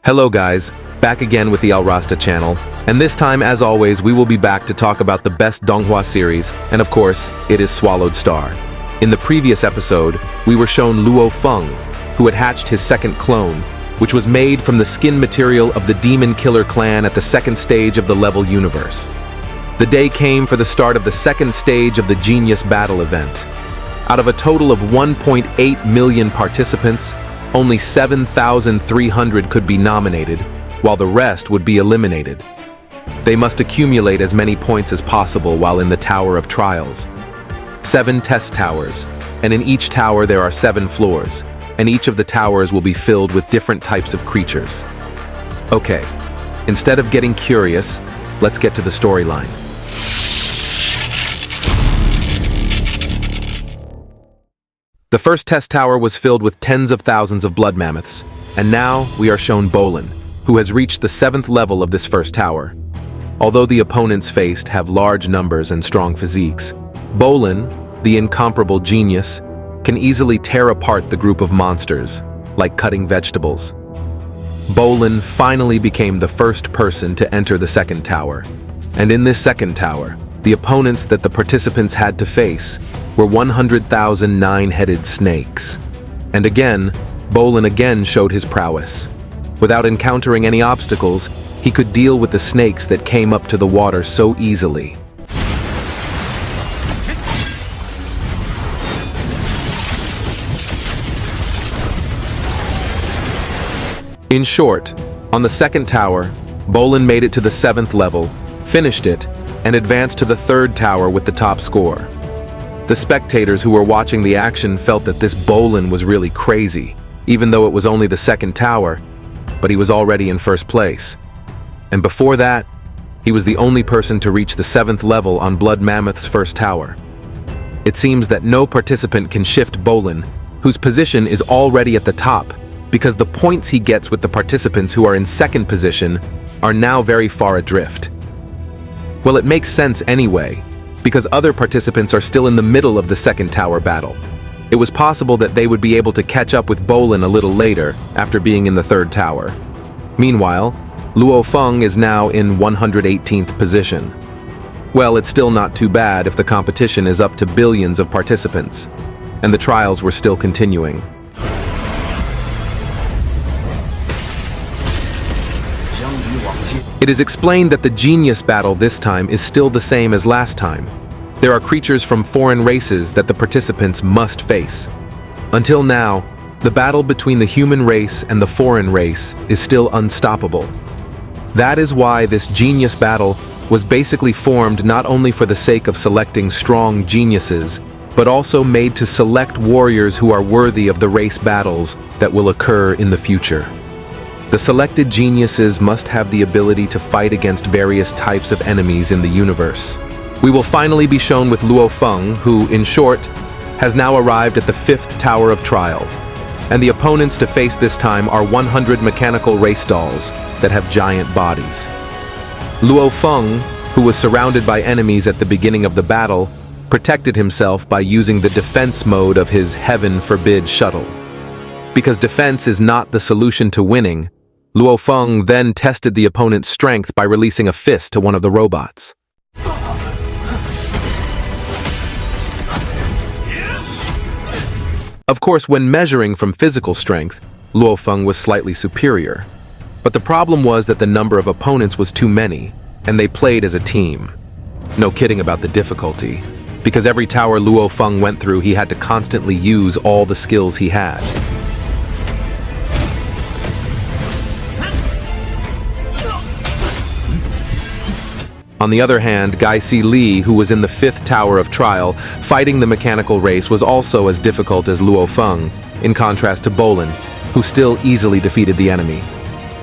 Hello guys, back again with the Al Rasta channel, and this time as always we will be back to talk about the best Donghua series, and of course, it is Swallowed Star. In the previous episode, we were shown Luo Feng, who had hatched his second clone, which was made from the skin material of the Demon Killer clan at the second stage of the level universe. The day came for the start of the second stage of the Genius Battle event. Out of a total of 1.8 million participants, only 7,300 could be nominated, while the rest would be eliminated. They must accumulate as many points as possible while in the Tower of Trials. 7 test towers, and in each tower there are 7 floors, and each of the towers will be filled with different types of creatures. Okay, instead of getting curious, let's get to the storyline. The first test tower was filled with tens of thousands of blood mammoths, and now we are shown Bolin, who has reached the 7th level of this first tower. Although the opponents faced have large numbers and strong physiques, Bolin, the incomparable genius, can easily tear apart the group of monsters, like cutting vegetables. Bolin finally became the first person to enter the second tower, and in this second tower, the opponents that the participants had to face were 100,000 nine-headed snakes. And again, Bolin again showed his prowess. Without encountering any obstacles, he could deal with the snakes that came up to the water so easily. In short, on the second tower, Bolin made it to the 7th level, finished it, and advanced to the 3rd tower with the top score. The spectators who were watching the action felt that this Bolin was really crazy, even though it was only the 2nd tower, but he was already in 1st place. And before that, he was the only person to reach the 7th level on Blood Mammoth's 1st tower. It seems that no participant can shift Bolin, whose position is already at the top, because the points he gets with the participants who are in 2nd position are now very far adrift. Well, it makes sense anyway, because other participants are still in the middle of the 2nd tower battle. It was possible that they would be able to catch up with Bolin a little later, after being in the 3rd tower. Meanwhile, Luo Feng is now in 118th position. Well, it's still not too bad if the competition is up to billions of participants, and the trials were still continuing. It is explained that the genius battle this time is still the same as last time. There are creatures from foreign races that the participants must face. Until now, the battle between the human race and the foreign race is still unstoppable. That is why this genius battle was basically formed not only for the sake of selecting strong geniuses, but also made to select warriors who are worthy of the race battles that will occur in the future. The selected geniuses must have the ability to fight against various types of enemies in the universe. We will finally be shown with Luo Feng, who, in short, has now arrived at the 5th Tower of Trial. And the opponents to face this time are 100 mechanical race dolls that have giant bodies. Luo Feng, who was surrounded by enemies at the beginning of the battle, protected himself by using the defense mode of his Heaven Forbid shuttle. Because defense is not the solution to winning, Luo Feng then tested the opponent's strength by releasing a fist to one of the robots. Of course, when measuring from physical strength, Luo Feng was slightly superior. But the problem was that the number of opponents was too many, and they played as a team. No kidding about the difficulty, because every tower Luo Feng went through, he had to constantly use all the skills he had. On the other hand, Gai Si Li, who was in the 5th Tower of Trial, fighting the mechanical race was also as difficult as Luo Feng, in contrast to Bolin, who still easily defeated the enemy.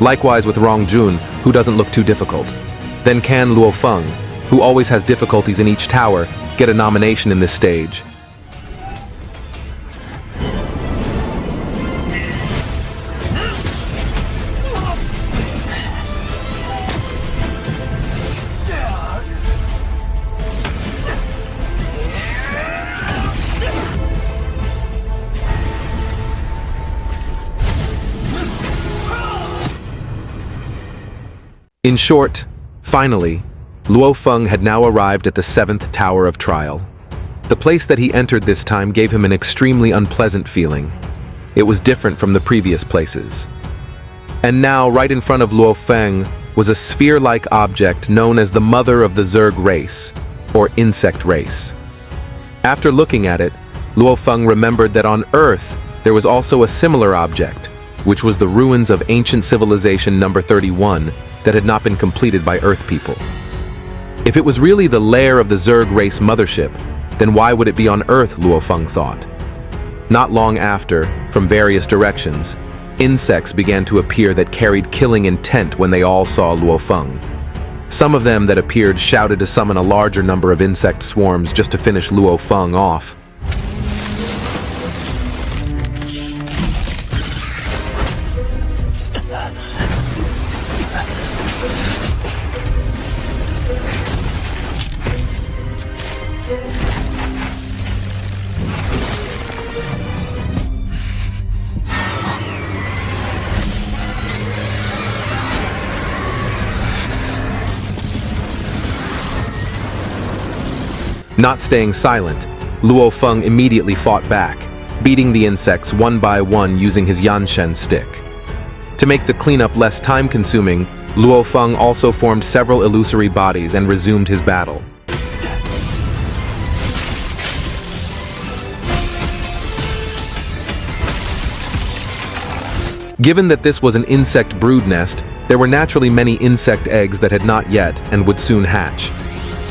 Likewise with Rong Jun, who doesn't look too difficult. Then can Luo Feng, who always has difficulties in each tower, get a nomination in this stage? In short, finally, Luo Feng had now arrived at the 7th Tower of Trial. The place that he entered this time gave him an extremely unpleasant feeling. It was different from the previous places. And now, right in front of Luo Feng, was a sphere-like object known as the Mother of the Zerg race, or insect race. After looking at it, Luo Feng remembered that on Earth, there was also a similar object, which was the ruins of ancient civilization number 31 that had not been completed by Earth people. If it was really the lair of the Zerg race mothership, then why would it be on Earth, Luo Feng thought. Not long after, from various directions, insects began to appear that carried killing intent when they all saw Luo Feng. Some of them that appeared shouted to summon a larger number of insect swarms just to finish Luo Feng off. Not staying silent, Luo Feng immediately fought back, beating the insects one by one using his Yanshen stick. To make the cleanup less time-consuming, Luo Feng also formed several illusory bodies and resumed his battle. Given that this was an insect brood nest, there were naturally many insect eggs that had not yet and would soon hatch.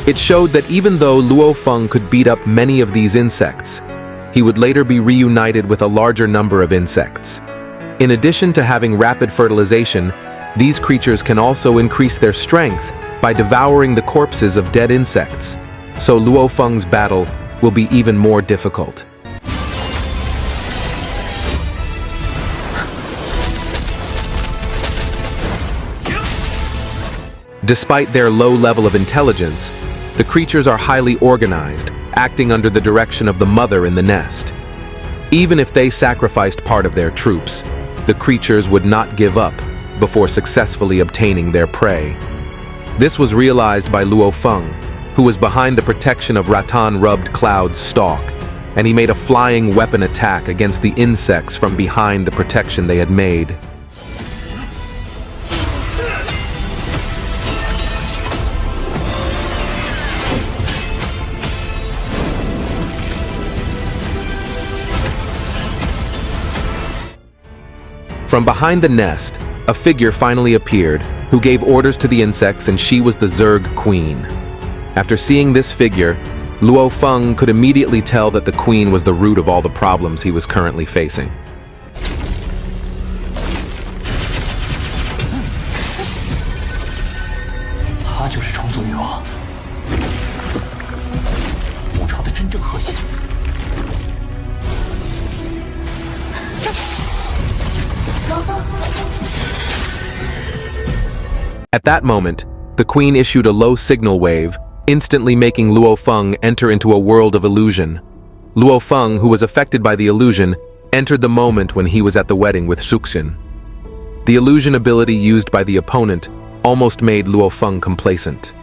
It showed that even though Luo Feng could beat up many of these insects, he would later be reunited with a larger number of insects. In addition to having rapid fertilization, these creatures can also increase their strength by devouring the corpses of dead insects, so Luo Feng's battle will be even more difficult. Despite their low level of intelligence, the creatures are highly organized, acting under the direction of the mother in the nest. Even if they sacrificed part of their troops, the creatures would not give up before successfully obtaining their prey. This was realized by Luo Feng, who was behind the protection of rattan-rubbed Cloud's stalk, and he made a flying weapon attack against the insects from behind the protection they had made. From behind the nest, a figure finally appeared who gave orders to the insects, and she was the Zerg Queen. After seeing this figure, Luo Feng could immediately tell that the Queen was the root of all the problems he was currently facing. At that moment, the Queen issued a low signal wave, instantly making Luo Feng enter into a world of illusion. Luo Feng, who was affected by the illusion, entered the moment when he was at the wedding with Suxin. The illusion ability used by the opponent almost made Luo Feng complacent.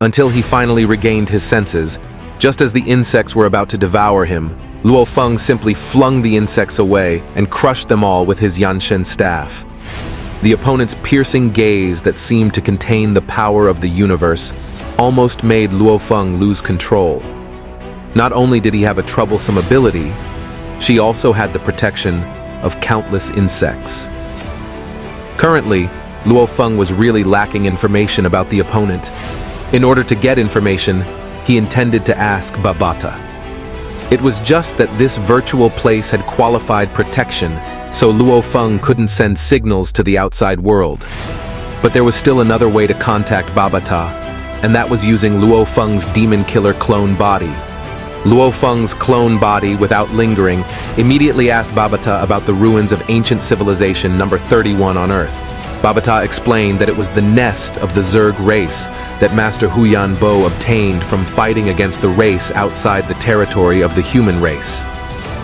Until he finally regained his senses, just as the insects were about to devour him, Luo Feng simply flung the insects away and crushed them all with his Yanshen staff. The opponent's piercing gaze that seemed to contain the power of the universe almost made Luo Feng lose control. Not only did he have a troublesome ability, she also had the protection of countless insects. Currently, Luo Feng was really lacking information about the opponent. In order to get information, he intended to ask Babata. It was just that this virtual place had qualified protection, so Luo Feng couldn't send signals to the outside world. But there was still another way to contact Babata, and that was using Luo Feng's demon killer clone body. Luo Feng's clone body, without lingering, immediately asked Babata about the ruins of ancient civilization number 31 on Earth. Babata explained that it was the nest of the Zerg race that Master Huyan Bo obtained from fighting against the race outside the territory of the human race.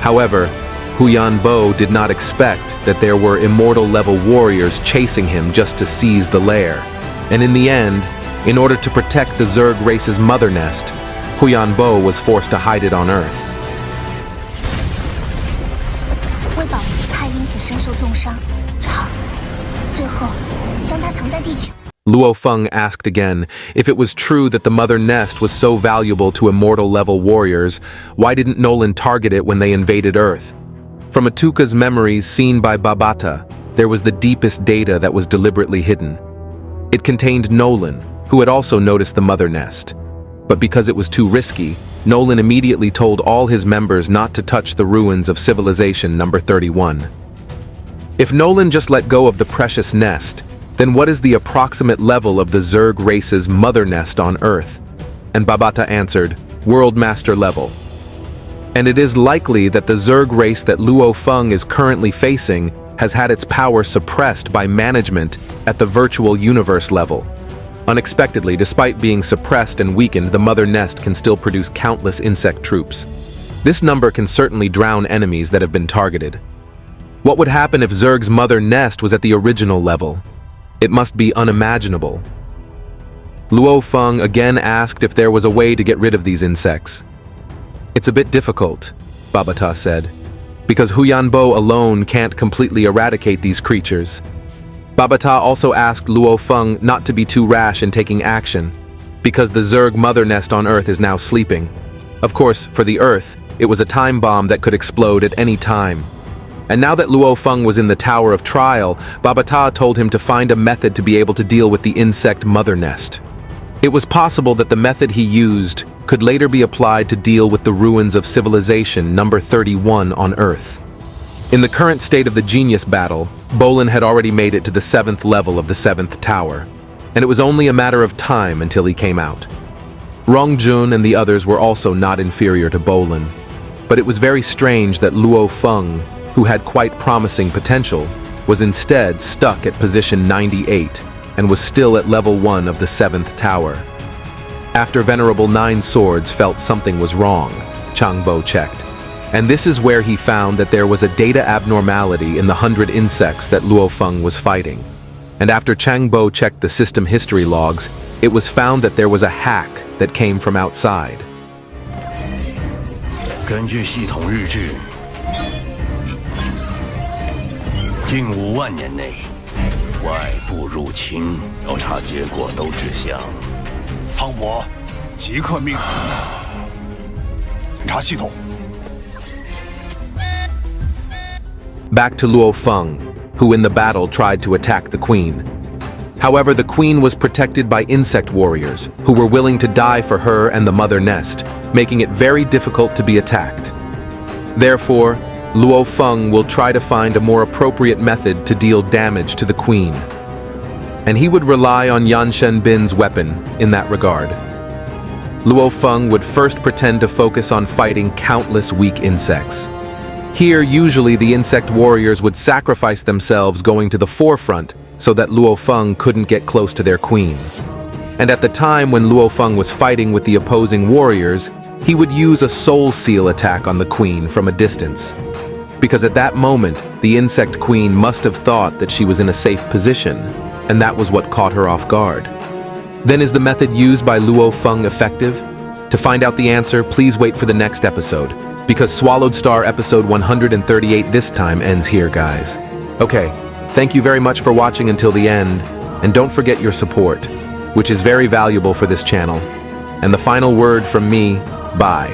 However, Huyanbo did not expect that there were immortal-level warriors chasing him just to seize the lair. And in the end, in order to protect the Zerg race's mother nest, Huyanbo was forced to hide it on Earth. 为保护他因此身受重伤，最后将他藏在地球。 Luo Feng asked again, if it was true that the mother nest was so valuable to immortal-level warriors, why didn't Nolan target it when they invaded Earth? From Atuka's memories seen by Babata, there was the deepest data that was deliberately hidden. It contained Nolan, who had also noticed the mother nest. But because it was too risky, Nolan immediately told all his members not to touch the ruins of Civilization number 31. If Nolan just let go of the precious nest, then what is the approximate level of the Zerg race's mother nest on Earth? And Babata answered, World Master level. And it is likely that the Zerg race that Luo Feng is currently facing has had its power suppressed by management at the virtual universe level. Unexpectedly, despite being suppressed and weakened, the mother nest can still produce countless insect troops. This number can certainly drown enemies that have been targeted. What would happen if Zerg's mother nest was at the original level? It must be unimaginable. Luo Feng again asked if there was a way to get rid of these insects. It's a bit difficult, Babata said, because Huyanbo alone can't completely eradicate these creatures. Babata also asked Luo Feng not to be too rash in taking action, because the Zerg mother nest on Earth is now sleeping. Of course, for the Earth, it was a time bomb that could explode at any time. And now that Luo Feng was in the Tower of Trial, Babata told him to find a method to be able to deal with the insect mother nest. It was possible that the method he used could later be applied to deal with the ruins of Civilization number 31 on Earth. In the current state of the Genius battle, Bolin had already made it to the 7th level of the 7th Tower, and it was only a matter of time until he came out. Rongjun and the others were also not inferior to Bolin, but it was very strange that Luo Feng, who had quite promising potential, was instead stuck at position 98 and was still at level 1 of the 7th Tower. After Venerable Nine Swords felt something was wrong, Changbo checked. And this is where he found that there was a data abnormality in the 100 insects that Luo Feng was fighting. And after Changbo checked the system history logs, it was found that there was a hack that came from outside. 根据系统日志，近5万年内，外部入侵调查结果都指向苍伯，即刻命令检查系统。 Back to Luo Feng, who in the battle tried to attack the queen. However, the queen was protected by insect warriors, who were willing to die for her and the mother nest, making it very difficult to be attacked. Therefore, Luo Feng will try to find a more appropriate method to deal damage to the queen. And he would rely on Yan Shenbin's weapon in that regard. Luo Feng would first pretend to focus on fighting countless weak insects. Here, usually the insect warriors would sacrifice themselves going to the forefront so that Luo Feng couldn't get close to their queen. And at the time when Luo Feng was fighting with the opposing warriors, he would use a soul seal attack on the queen from a distance. Because at that moment, the insect queen must have thought that she was in a safe position, and that was what caught her off guard. Then is the method used by Luo Feng effective? To find out the answer, please wait for the next episode, because Swallowed Star episode 138 this time ends here, guys. Okay, thank you very much for watching until the end, and don't forget your support, which is very valuable for this channel. And the final word from me, bye.